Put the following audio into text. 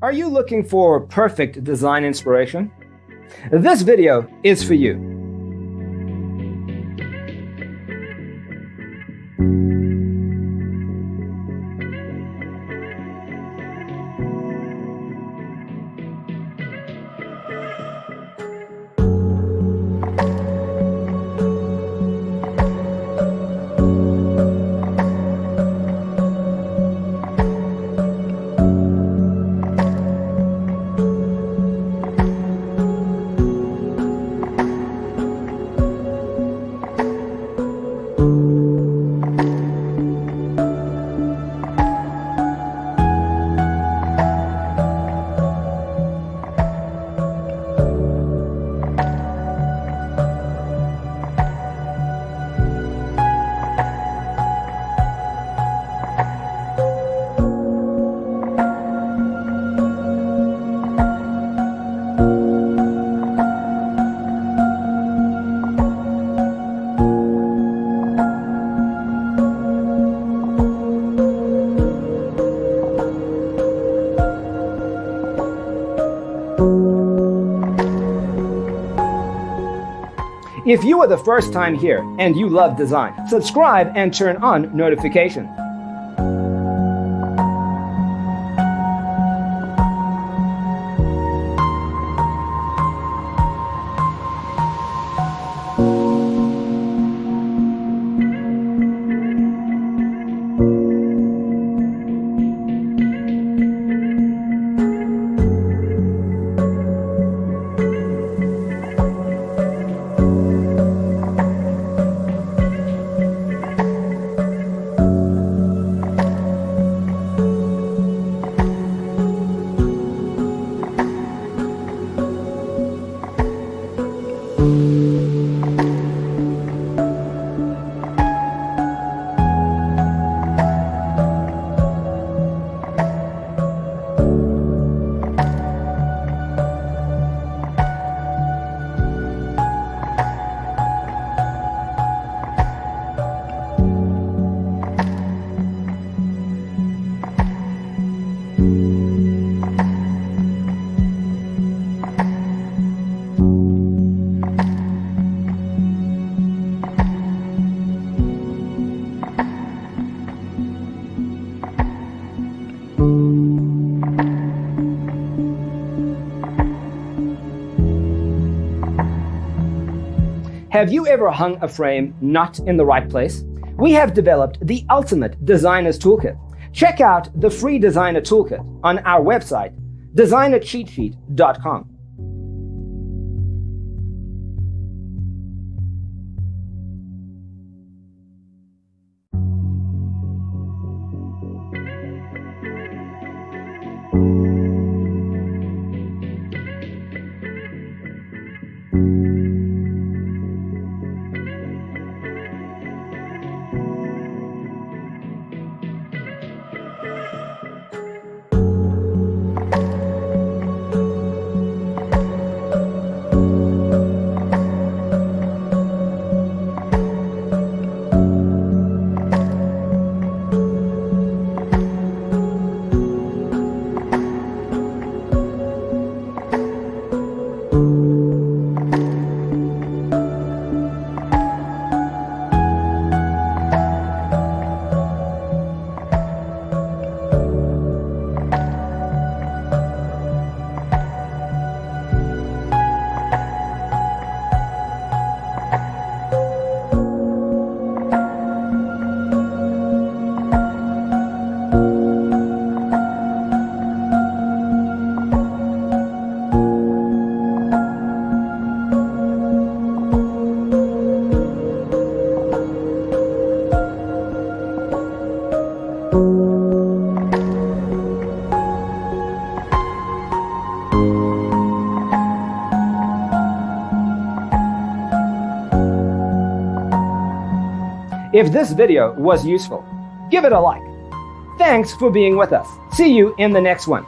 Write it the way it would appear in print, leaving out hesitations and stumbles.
Are you looking for perfect design inspiration? This video is for you. If you are the first time here and you love design, subscribe and turn on notifications. Have you ever hung a frame not in the right place? We have developed the ultimate designer's toolkit. Check out the free designer toolkit on our website, designercheatsheet.com. If this video was useful, give it a like. Thanks for being with us. See you in the next one.